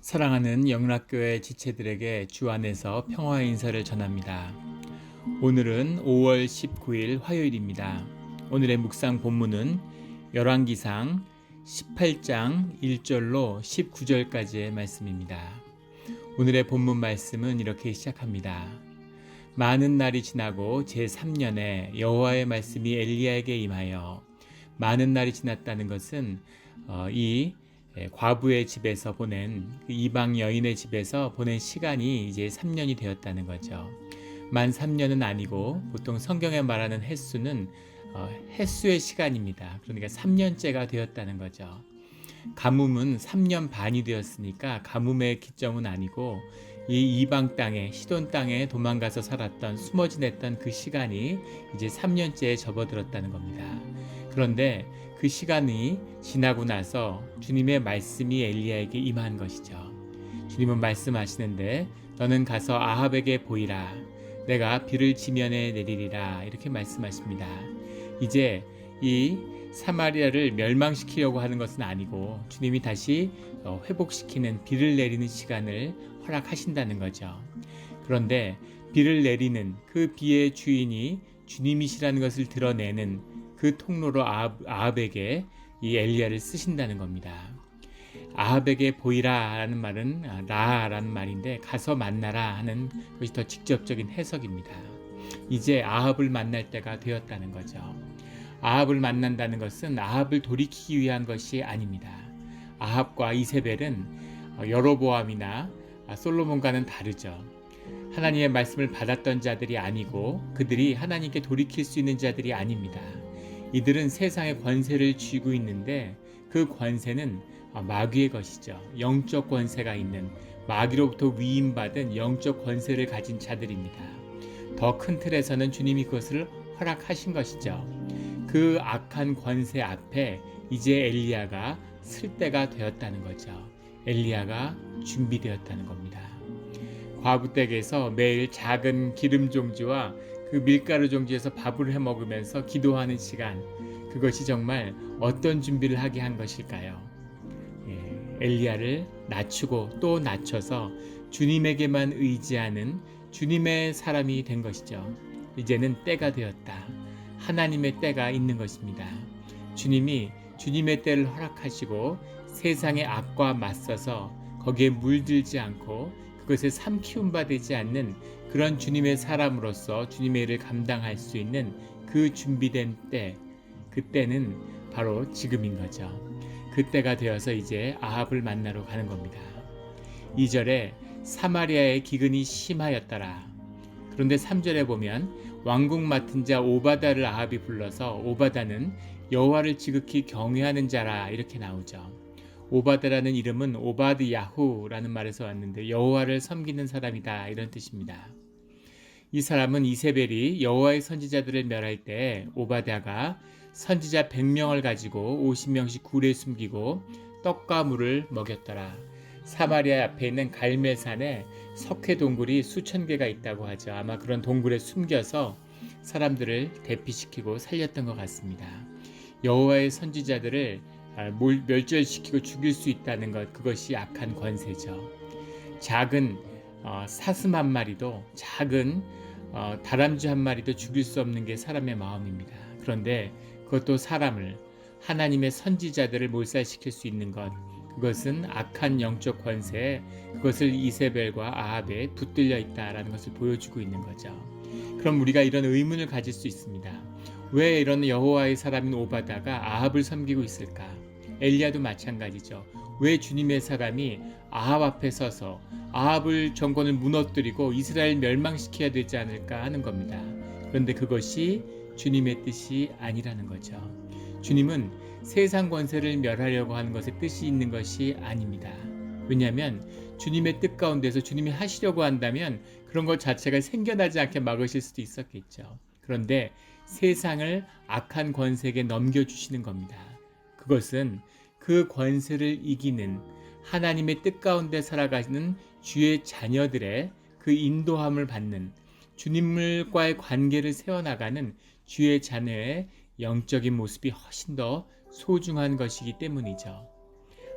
사랑하는 영락교회 지체들에게 주 안에서 평화의 인사를 전합니다. 오늘은 5월 19일 화요일입니다. 오늘의 묵상 본문은 열왕기상 18장 1절로 19절까지의 말씀입니다. 오늘의 본문 말씀은 이렇게 시작합니다. 많은 날이 지나고 제3년에 여호와의 말씀이 엘리야에게 임하여, 많은 날이 지났다는 것은 이 과부의 집에서 보낸 이방 여인의 집에서 보낸 시간이 이제 3년이 되었다는 거죠. 만 3년은 아니고 보통 성경에 말하는 횟수는 횟수의 시간입니다. 그러니까 3년째가 되었다는 거죠. 가뭄은 3년 반이 되었으니까 가뭄의 기점은 아니고 이 이방 땅에 시돈 땅에 도망가서 살았던 숨어 지냈던 그 시간이 이제 3년째에 접어들었다는 겁니다. 그런데 그 시간이 지나고 나서 주님의 말씀이 엘리야에게 임한 것이죠. 주님은 말씀하시는데 너는 가서 아합에게 보이라. 내가 비를 지면에 내리리라. 이렇게 말씀하십니다. 이제 이 사마리아를 멸망시키려고 하는 것은 아니고 주님이 다시 회복시키는 비를 내리는 시간을 허락하신다는 거죠. 그런데 비를 내리는 그 비의 주인이 주님이시라는 것을 드러내는 그 통로로 아합에게 이 엘리야를 쓰신다는 겁니다. 아합에게 보이라 라는 말은 라라는 말인데 가서 만나라 하는 것이 더 직접적인 해석입니다. 이제 아합을 만날 때가 되었다는 거죠. 아합을 만난다는 것은 아합을 돌이키기 위한 것이 아닙니다. 아합과 이세벨은 여로보암이나 솔로몬과는 다르죠. 하나님의 말씀을 받았던 자들이 아니고 그들이 하나님께 돌이킬 수 있는 자들이 아닙니다. 이들은 세상의 권세를 쥐고 있는데 그 권세는 마귀의 것이죠. 영적 권세가 있는, 마귀로부터 위임받은 영적 권세를 가진 자들입니다. 더 큰 틀에서는 주님이 그것을 허락하신 것이죠. 그 악한 권세 앞에 이제 엘리야가 쓸 때가 되었다는 거죠. 엘리야가 준비되었다는 겁니다. 과부 댁에서 매일 작은 기름 종지와 그 밀가루 종지에서 밥을 해 먹으면서 기도하는 시간, 그것이 정말 어떤 준비를 하게 한 것일까요? 엘리야를 낮추고 또 낮춰서 주님에게만 의지하는 주님의 사람이 된 것이죠. 이제는 때가 되었다. 하나님의 때가 있는 것입니다. 주님이 주님의 때를 허락하시고 세상의 악과 맞서서 거기에 물들지 않고 그것에 삼키움받지 않는 그런 주님의 사람으로서 주님의 일을 감당할 수 있는 그 준비된 때, 그때는 바로 지금인 거죠. 그때가 되어서 이제 아합을 만나러 가는 겁니다. 2절에 사마리아의 기근이 심하였더라. 그런데 3절에 보면 왕궁 맡은 자 오바다를 아합이 불러서 오바다는 여호와를 지극히 경외하는 자라 이렇게 나오죠. 오바다라는 이름은 오바드 야후라는 말에서 왔는데 여호와를 섬기는 사람이다 이런 뜻입니다. 이 사람은 이세벨이 여호와의 선지자들을 멸할 때 오바다가 선지자 100명을 가지고 50명씩 굴에 숨기고 떡과 물을 먹였더라. 사마리아 앞에 있는 갈멜산에 석회 동굴이 수천 개가 있다고 하죠. 아마 그런 동굴에 숨겨서 사람들을 대피시키고 살렸던 것 같습니다. 여호와의 선지자들을 멸절시키고 죽일 수 있다는 것, 그것이 악한 권세죠. 작은 사슴 한 마리도, 작은 다람쥐 한 마리도 죽일 수 없는 게 사람의 마음입니다. 그런데 그것도 사람을, 하나님의 선지자들을 몰살시킬 수 있는 것, 그것은 악한 영적 권세에 그것을 이세벨과 아합에 붙들려 있다라는 것을 보여주고 있는 거죠. 그럼 우리가 이런 의문을 가질 수 있습니다. 왜 이런 여호와의 사람인 오바다가 아합을 섬기고 있을까? 엘리야도 마찬가지죠. 왜 주님의 사람이 아합 앞에 서서 아합을 정권을 무너뜨리고 이스라엘 멸망시켜야 되지 않을까 하는 겁니다. 그런데 그것이 주님의 뜻이 아니라는 거죠. 주님은 세상 권세를 멸하려고 하는 것에 뜻이 있는 것이 아닙니다. 왜냐하면 주님의 뜻 가운데서 주님이 하시려고 한다면 그런 것 자체가 생겨나지 않게 막으실 수도 있었겠죠. 그런데 세상을 악한 권세에게 넘겨주시는 겁니다. 그것은 그 권세를 이기는 하나님의 뜻 가운데 살아가는 주의 자녀들의 그 인도함을 받는 주님과의 관계를 세워나가는 주의 자녀의 영적인 모습이 훨씬 더 소중한 것이기 때문이죠.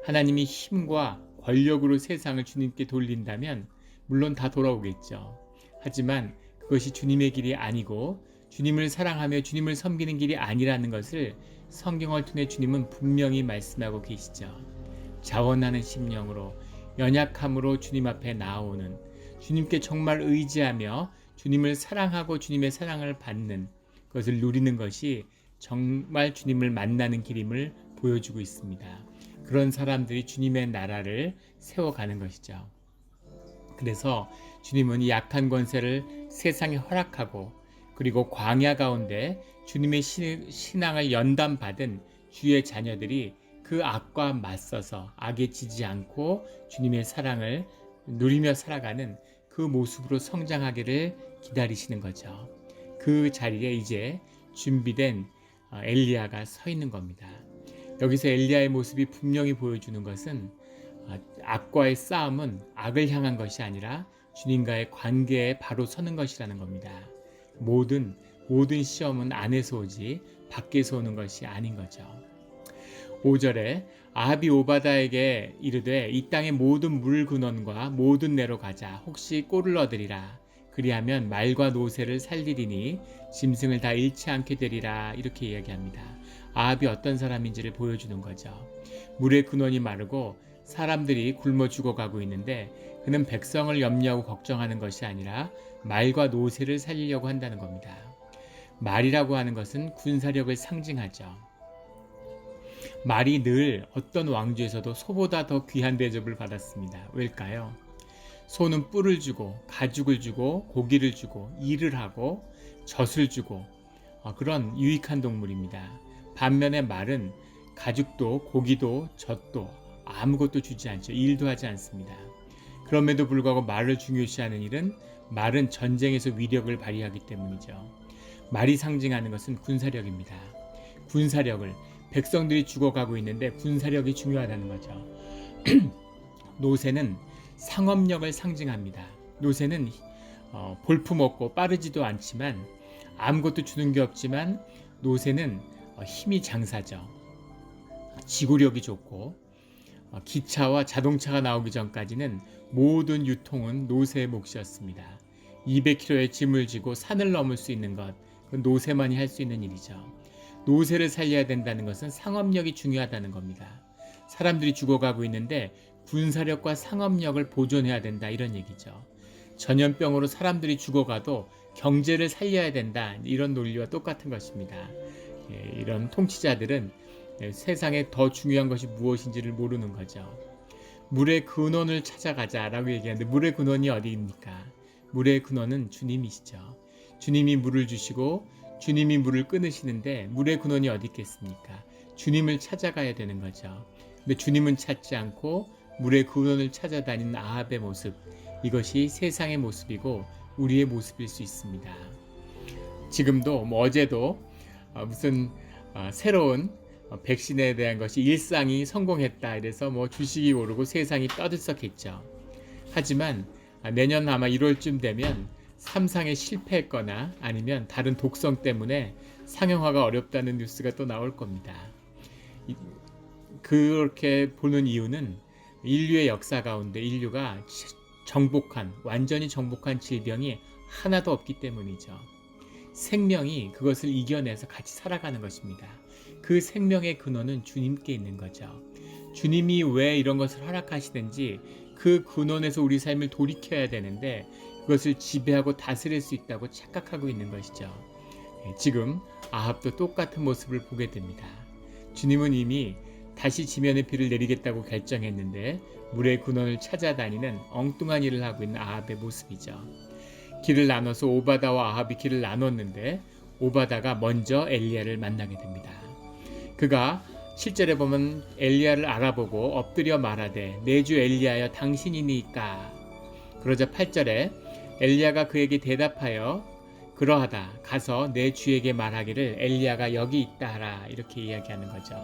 하나님이 힘과 권력으로 세상을 주님께 돌린다면 물론 다 돌아오겠죠. 하지만 그것이 주님의 길이 아니고 주님을 사랑하며 주님을 섬기는 길이 아니라는 것을 성경을 통해 주님은 분명히 말씀하고 계시죠. 자원하는 심령으로 연약함으로 주님 앞에 나오는, 주님께 정말 의지하며 주님을 사랑하고 주님의 사랑을 받는 것을 누리는 것이 정말 주님을 만나는 길임을 보여주고 있습니다. 그런 사람들이 주님의 나라를 세워가는 것이죠. 그래서 주님은 이 약한 권세를 세상에 허락하고, 그리고 광야 가운데 주님의 신앙을 연단받은 주의 자녀들이 그 악과 맞서서 악에 지지 않고 주님의 사랑을 누리며 살아가는 그 모습으로 성장하기를 기다리시는 거죠. 그 자리에 이제 준비된 엘리야가 서 있는 겁니다. 여기서 엘리야의 모습이 분명히 보여주는 것은 악과의 싸움은 악을 향한 것이 아니라 주님과의 관계에 바로 서는 것이라는 겁니다. 모든 시험은 안에서 오지 밖에서 오는 것이 아닌 거죠. 5절에 아합이 오바다에게 이르되 이 땅의 모든 물 근원과 모든 내로 가자. 혹시 꼴을 얻으리라. 그리하면 말과 노새를 살리리니 짐승을 다 잃지 않게 되리라. 이렇게 이야기합니다. 아합이 어떤 사람인지를 보여주는 거죠. 물의 근원이 마르고 사람들이 굶어 죽어가고 있는데 그는 백성을 염려하고 걱정하는 것이 아니라 말과 노새를 살리려고 한다는 겁니다. 말이라고 하는 것은 군사력을 상징하죠. 말이 늘 어떤 왕조에서도 소보다 더 귀한 대접을 받았습니다. 왜일까요? 소는 뿔을 주고 가죽을 주고 고기를 주고 일을 하고 젖을 주고 그런 유익한 동물입니다. 반면에 말은 가죽도 고기도 젖도 아무것도 주지 않죠. 일도 하지 않습니다. 그럼에도 불구하고 말을 중요시하는 일은 말은 전쟁에서 위력을 발휘하기 때문이죠. 말이 상징하는 것은 군사력입니다. 군사력을, 백성들이 죽어가고 있는데 군사력이 중요하다는 거죠. 노새는 상업력을 상징합니다. 노새는 볼품없고 빠르지도 않지만 아무것도 주는 게 없지만 노새는 힘이 장사죠. 지구력이 좋고 기차와 자동차가 나오기 전까지는 모든 유통은 노새의 몫이었습니다. 200kg의 짐을 지고 산을 넘을 수 있는 것, 그건 노새만이 할 수 있는 일이죠. 노새를 살려야 된다는 것은 상업력이 중요하다는 겁니다. 사람들이 죽어가고 있는데 군사력과 상업력을 보존해야 된다, 이런 얘기죠. 전염병으로 사람들이 죽어가도 경제를 살려야 된다, 이런 논리와 똑같은 것입니다. 이런 통치자들은 세상에 더 중요한 것이 무엇인지를 모르는 거죠. 물의 근원을 찾아가자라고 얘기하는데 물의 근원이 어디입니까? 물의 근원은 주님이시죠. 주님이 물을 주시고 주님이 물을 끊으시는데 물의 근원이 어디 있겠습니까? 주님을 찾아가야 되는 거죠. 근데 주님은 찾지 않고 물의 근원을 찾아다니는 아합의 모습, 이것이 세상의 모습이고 우리의 모습일 수 있습니다. 지금도 어제도 무슨 새로운 백신에 대한 것이 일상이 성공했다 이래서 주식이 오르고 세상이 떠들썩했죠. 하지만 내년 아마 1월쯤 되면 3상에 실패했거나 아니면 다른 독성 때문에 상용화가 어렵다는 뉴스가 또 나올 겁니다. 그렇게 보는 이유는 인류의 역사 가운데 인류가 완전히 정복한 질병이 하나도 없기 때문이죠. 생명이 그것을 이겨내서 같이 살아가는 것입니다. 그 생명의 근원은 주님께 있는 거죠. 주님이 왜 이런 것을 허락하시는지 그 근원에서 우리 삶을 돌이켜야 되는데 그것을 지배하고 다스릴 수 있다고 착각하고 있는 것이죠. 지금 아합도 똑같은 모습을 보게 됩니다. 주님은 이미 다시 지면에 비를 내리겠다고 결정했는데 물의 근원을 찾아다니는 엉뚱한 일을 하고 있는 아합의 모습이죠. 길을 나눠서 오바다와 아합이 길을 나눴는데 오바다가 먼저 엘리야를 만나게 됩니다. 그가 7절에 보면 엘리야를 알아보고 엎드려 말하되 내 주 엘리야여 당신이니까. 그러자 8절에 엘리야가 그에게 대답하여 그러하다 가서 내 주에게 말하기를 엘리야가 여기 있다 하라, 이렇게 이야기하는 거죠.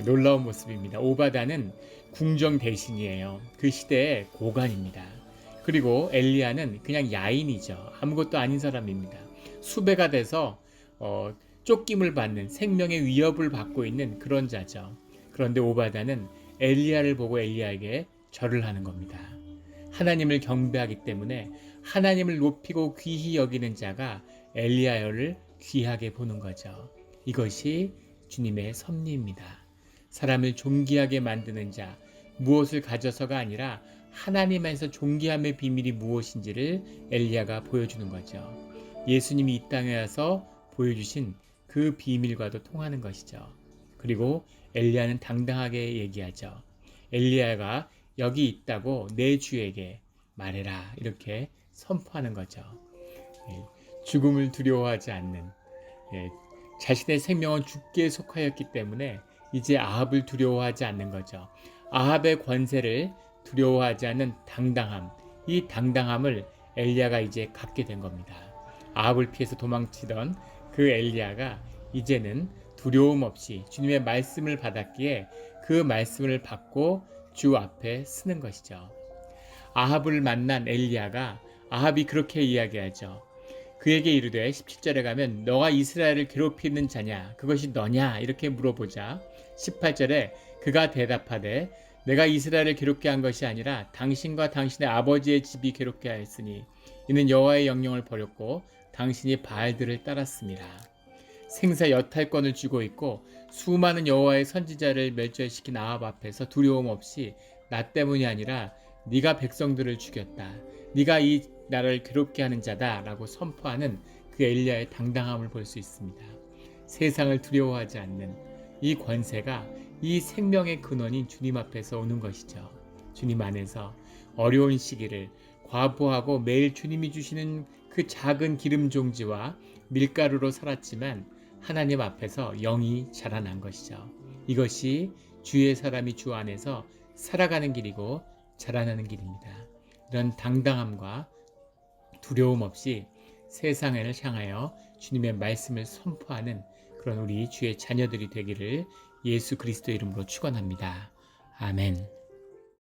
놀라운 모습입니다. 오바다는 궁정 대신이에요. 그 시대의 고관입니다. 그리고 엘리야는 그냥 야인이죠. 아무것도 아닌 사람입니다. 수배가 돼서 쫓김을 받는, 생명의 위협을 받고 있는 그런 자죠. 그런데 오바다는 엘리야를 보고 엘리야에게 절을 하는 겁니다. 하나님을 경배하기 때문에 하나님을 높이고 귀히 여기는 자가 엘리야를 귀하게 보는 거죠. 이것이 주님의 섭리입니다. 사람을 존귀하게 만드는 자, 무엇을 가져서가 아니라 하나님 안에서 존귀함의 비밀이 무엇인지를 엘리야가 보여주는 거죠. 예수님이 이 땅에 와서 보여주신 그 비밀과도 통하는 것이죠. 그리고 엘리야는 당당하게 얘기하죠. 엘리야가 여기 있다고 내 주에게 말해라, 이렇게 선포하는 거죠. 죽음을 두려워하지 않는, 자신의 생명은 죽게 속하였기 때문에 이제 아합을 두려워하지 않는 거죠. 아합의 권세를 두려워하지 않는 당당함, 이 당당함을 엘리야가 이제 갖게 된 겁니다. 아합을 피해서 도망치던 그 엘리야가 이제는 두려움 없이 주님의 말씀을 받았기에 그 말씀을 받고 주 앞에 쓰는 것이죠. 아합을 만난 엘리야가, 아합이 그렇게 이야기하죠. 그에게 이르되 17절에 가면 너가 이스라엘을 괴롭히는 자냐, 그것이 너냐, 이렇게 물어보자 18절에 그가 대답하되 내가 이스라엘을 괴롭게 한 것이 아니라 당신과 당신의 아버지의 집이 괴롭게 하였으니 이는 여호와의 영령을 버렸고 당신이 바알들을 따랐습니다. 생사 여탈권을 쥐고 있고 수많은 여호와의 선지자를 멸절시킨 아합 앞에서 두려움 없이 나 때문이 아니라 네가 백성들을 죽였다, 네가 이 나라를 괴롭게 하는 자다 라고 선포하는 그 엘리야의 당당함을 볼 수 있습니다. 세상을 두려워하지 않는 이 권세가 이 생명의 근원인 주님 앞에서 오는 것이죠. 주님 안에서 어려운 시기를 과부하고 매일 주님이 주시는 그 작은 기름 종지와 밀가루로 살았지만 하나님 앞에서 영이 자라난 것이죠. 이것이 주의 사람이 주 안에서 살아가는 길이고 자라나는 길입니다. 이런 당당함과 두려움 없이 세상을 향하여 주님의 말씀을 선포하는 그런 우리 주의 자녀들이 되기를 예수 그리스도 이름으로 축원합니다. 아멘.